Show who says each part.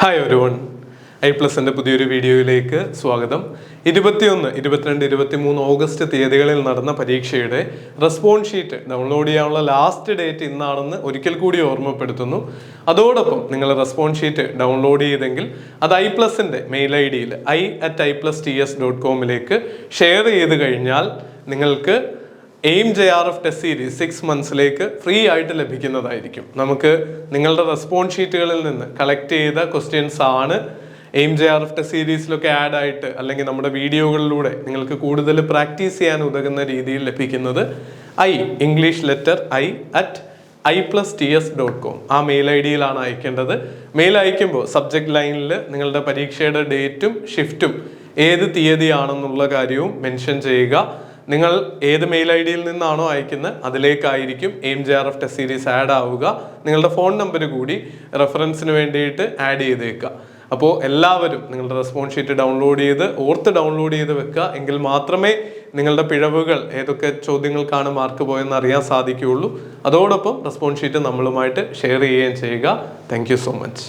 Speaker 1: Hi everyone, ഐ+ന്റെ പുതിയൊരു വീഡിയോയിലേക്ക് സ്വാഗതം. 21, 22, 23 ഓഗസ്റ്റ് തീയതികളിൽ നടന്ന പരീക്ഷയുടെ റെസ്പോൺസ് ഷീറ്റ് ഡൗൺലോഡ് ചെയ്യാനുള്ള ലാസ്റ്റ് ഡേറ്റ് ഇന്നാണെന്ന് ഒരിക്കൽ കൂടി ഓർമ്മപ്പെടുത്തുന്നു. അതോടൊപ്പം നിങ്ങൾ റെസ്പോൺസ് ഷീറ്റ് ഡൗൺലോഡ് ചെയ്തെങ്കിൽ അത് ഐ+ന്റെ മെയിൽ ID-യിൽ i@i+ts.com ഷെയർ ചെയ്ത് കഴിഞ്ഞാൽ നിങ്ങൾക്ക് എയിം JRF ടെസ്റ്റ് സീരീസ് 6 മന്ത്സിലേക്ക് ഫ്രീ ആയിട്ട് ലഭിക്കുന്നതായിരിക്കും. നമുക്ക് നിങ്ങളുടെ റെസ്പോൺസ് ഷീറ്റുകളിൽ നിന്ന് കളക്ട് ചെയ്ത ക്വസ്റ്റ്യൻസ് ആണ് എയിം JRF ടെസ്റ്റ് സീരീസിലൊക്കെ ആഡ് ആയിട്ട് അല്ലെങ്കിൽ നമ്മുടെ വീഡിയോകളിലൂടെ നിങ്ങൾക്ക് കൂടുതൽ പ്രാക്ടീസ് ചെയ്യാൻ ഉതകുന്ന രീതിയിൽ ലഭിക്കുന്നത്. ഇംഗ്ലീഷ് ലെറ്റർ i@i+ts.com ആ മെയിൽ ID-യിലാണ് അയക്കേണ്ടത്. മെയിൽ അയക്കുമ്പോൾ സബ്ജക്ട് ലൈനിൽ നിങ്ങളുടെ പരീക്ഷയുടെ ഡേറ്റും ഷിഫ്റ്റും ഏത് തീയതിയാണെന്നുള്ള കാര്യവും മെൻഷൻ ചെയ്യുക. നിങ്ങൾ ഏത് മെയിൽ ID-യിൽ നിന്നാണോ അയക്കുന്നത് അതിലേക്കായിരിക്കും aim JRF test series add ആവുക. നിങ്ങളുടെ ഫോൺ നമ്പർ കൂടി റെഫറൻസിന് വേണ്ടിയിട്ട് ആഡ് ചെയ്തേക്കുക. അപ്പോൾ എല്ലാവരും നിങ്ങളുടെ റെസ്പോൺസ് ഷീറ്റ് ഡൗൺലോഡ് ചെയ്ത് വെക്കുക. എങ്കിൽ മാത്രമേ നിങ്ങളുടെ പിഴവുകൾ ഏതൊക്കെ ചോദ്യങ്ങൾക്കാണ് മാർക്ക് പോയെന്ന് അറിയാൻ സാധിക്കുകയുള്ളൂ. അതോടൊപ്പം റെസ്പോൺസ് ഷീറ്റ് നമ്മളുമായിട്ട് ഷെയർ ചെയ്യുകയും ചെയ്യുക. Thank you so much.